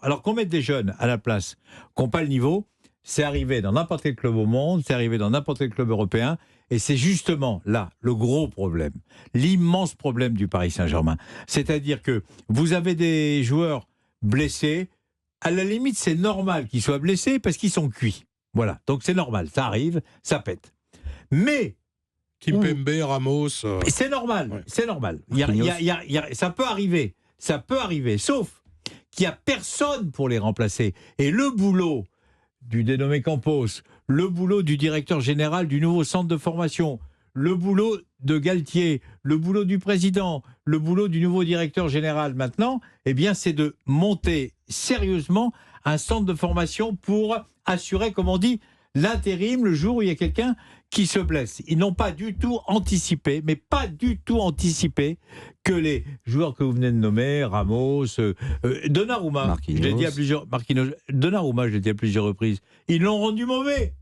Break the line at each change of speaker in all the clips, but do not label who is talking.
Alors qu'on mette des jeunes à la place, qui n'ont pas le niveau, c'est arrivé dans n'importe quel club au monde, c'est arrivé dans n'importe quel club européen, et c'est justement là le gros problème, l'immense problème du Paris Saint-Germain. C'est-à-dire que vous avez des joueurs blessés, à la limite c'est normal qu'ils soient blessés parce qu'ils sont cuits. Voilà, donc c'est normal, ça arrive, ça pète. Mais
Kimpembe, Ramos...
c'est normal,
ouais.
c'est normal. Ça peut arriver, sauf qu'il n'y a personne pour les remplacer. Et le boulot du dénommé Campos, le boulot du directeur général du nouveau centre de formation, le boulot de Galtier, le boulot du président, le boulot du nouveau directeur général maintenant, eh bien, c'est de monter sérieusement un centre de formation pour assurer, comme on dit, l'intérim le jour où il y a quelqu'un qui se blesse. Ils n'ont pas du tout anticipé, mais pas du tout anticipé que les joueurs que vous venez de nommer, Ramos, Donnarumma,
Marquinhos.
je l'ai dit à plusieurs, Marquinhos, Donnarumma, je l'ai dit à plusieurs reprises, ils l'ont rendu mauvais.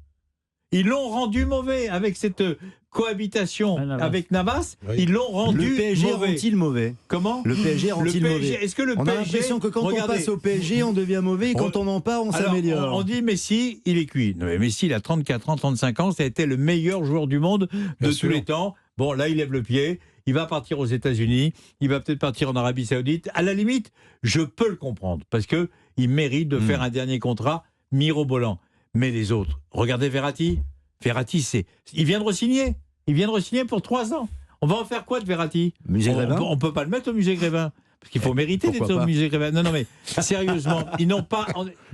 Ils l'ont rendu mauvais avec cette cohabitation avec Navas.
Oui.
Ils l'ont rendu
Le PSG
mauvais.
rend-il mauvais?
Comment?
Le PSG rend-il mauvais?
Est-ce que le
On
PSG,
a l'impression que quand
regardez,
on passe au PSG, on devient mauvais, et quand on en part, on s'améliore.
On dit Messi, il est cuit. Non, mais Messi, il a 34 ans, 35 ans, ça a été le meilleur joueur du monde de tous les temps. Bon, là, il lève le pied, il va partir aux États-Unis, il va peut-être partir en Arabie Saoudite. À la limite, je peux le comprendre, parce qu'il mérite de faire un dernier contrat mirobolant. Mais les autres, regardez Verratti. Verratti, il vient de re-signer. Il vient de re-signer pour 3 ans. On va en faire quoi de Verratti?
Musée Grévin?
On ne peut pas le mettre au musée Grévin. Parce qu'il faut mériter d'être au musée Grévin. Non, mais sérieusement, ils n'ont pas.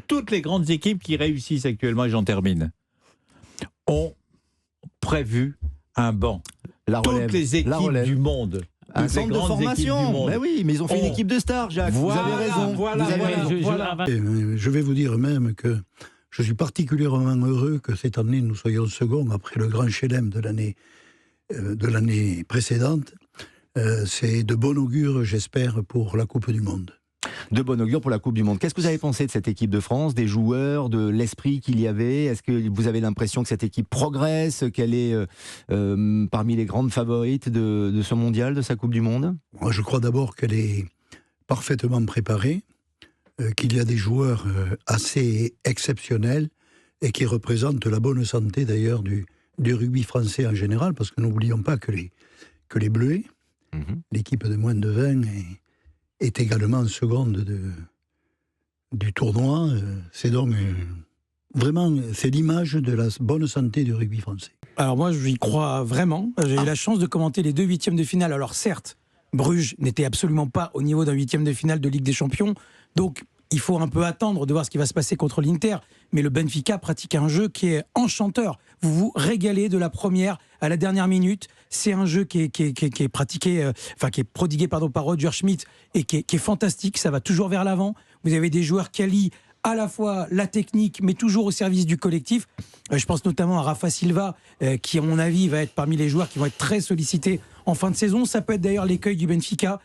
Toutes les grandes équipes qui réussissent actuellement, et j'en termine, ont prévu un banc. Toutes les équipes du monde.
Un centre de formation. Ben oui, mais ils ont fait une équipe de stars, Jacques. Vous avez raison.
Je vais vous dire même que je suis particulièrement heureux que cette année nous soyons seconds après le grand chelem de l'année précédente. C'est de bon augure, j'espère, pour la Coupe du Monde.
De bon augure pour la Coupe du Monde. Qu'est-ce que vous avez pensé de cette équipe de France, des joueurs, de l'esprit qu'il y avait? Est-ce que vous avez l'impression que cette équipe progresse, qu'elle est parmi les grandes favorites de ce mondial, de sa Coupe du Monde?
Moi, je crois d'abord qu'elle est parfaitement préparée, qu'il y a des joueurs assez exceptionnels et qui représentent la bonne santé d'ailleurs du rugby français en général, parce que n'oublions pas que les Bleuets, l'équipe de moins de 20, est également seconde du tournoi. C'est donc vraiment, c'est l'image de la bonne santé du rugby français.
Alors moi, j'y crois vraiment. J'ai eu la chance de commenter les 2 huitièmes de finale. Alors certes, Bruges n'était absolument pas au niveau d'un 8e de finale de Ligue des Champions. Donc, il faut un peu attendre de voir ce qui va se passer contre l'Inter. Mais le Benfica pratique un jeu qui est enchanteur. Vous vous régalez de la première à la dernière minute. C'est un jeu qui est pratiqué, qui est prodigué par Roger Schmidt et qui est fantastique. Ça va toujours vers l'avant. Vous avez des joueurs qui allient à la fois la technique, mais toujours au service du collectif. Je pense notamment à Rafa Silva, qui, à mon avis, va être parmi les joueurs qui vont être très sollicités en fin de saison. Ça peut être d'ailleurs l'écueil du Benfica,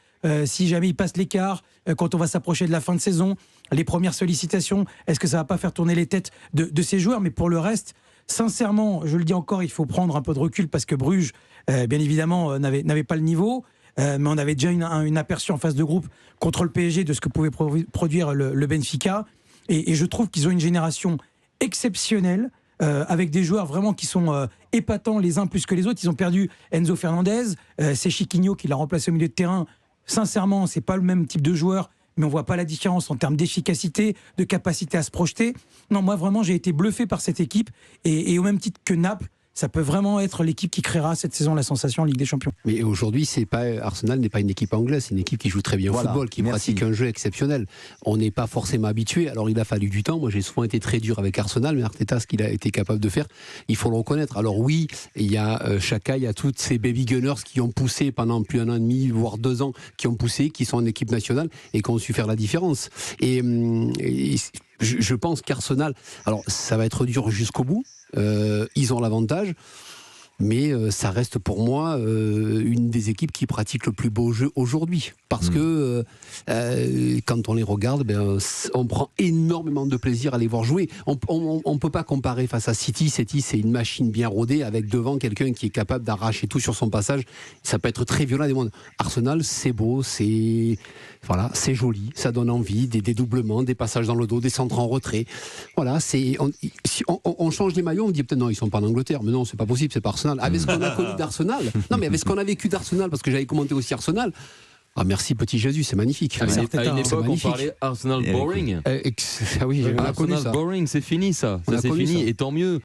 si jamais il passe l'écart, quand on va s'approcher de la fin de saison, les premières sollicitations, est-ce que ça va pas faire tourner les têtes de ces joueurs? Mais pour le reste, sincèrement, je le dis encore, il faut prendre un peu de recul, parce que Bruges, bien évidemment, n'avait pas le niveau. Mais on avait déjà une aperçu en phase de groupe contre le PSG de ce que pouvait produire le Benfica. Et je trouve qu'ils ont une génération exceptionnelle, avec des joueurs vraiment qui sont épatants les uns plus que les autres. Ils ont perdu Enzo Fernandez, c'est Chiquinho qui l'a remplacé au milieu de terrain. Sincèrement, c'est pas le même type de joueur, mais on voit pas la différence en termes d'efficacité, de capacité à se projeter. Non, moi vraiment, j'ai été bluffé par cette équipe, et au même titre que Naples, ça peut vraiment être l'équipe qui créera cette saison la sensation en Ligue des Champions.
Mais aujourd'hui, Arsenal n'est pas une équipe anglaise, c'est une équipe qui joue très bien au football, qui pratique un jeu exceptionnel. On n'est pas forcément habitué. Alors il a fallu du temps. Moi, j'ai souvent été très dur avec Arsenal, mais Arteta, ce qu'il a été capable de faire, il faut le reconnaître. Alors oui, il y a Xhaka, il y a toutes ces baby gunners qui ont poussé pendant plus d'un an et demi, voire 2 ans, qui ont poussé, qui sont en équipe nationale et qui ont su faire la différence. Et je pense qu'Arsenal, alors ça va être dur jusqu'au bout. Ils ont l'avantage. Mais ça reste pour moi une des équipes qui pratique le plus beau jeu aujourd'hui. Parce que quand on les regarde, on prend énormément de plaisir à les voir jouer. On ne peut pas comparer face à City. City, c'est une machine bien rodée avec devant quelqu'un qui est capable d'arracher tout sur son passage. Ça peut être très violent. Arsenal, c'est beau, c'est joli, ça donne envie, des dédoublements, des passages dans le dos, des centres en retrait. Voilà, si on change les maillots, on dit peut-être non, ils sont pas en Angleterre, mais non, c'est pas possible, c'est pas Arsenal. Avec ce qu'on a connu d'Arsenal, non, mais avec ce qu'on a vécu d'Arsenal, parce que j'avais commenté aussi Arsenal. Ah merci petit Jésus, c'est magnifique.
À une époque, on parlait Arsenal boring.
Oui,
Arsenal boring, c'est fini ça. C'est fini, et tant mieux.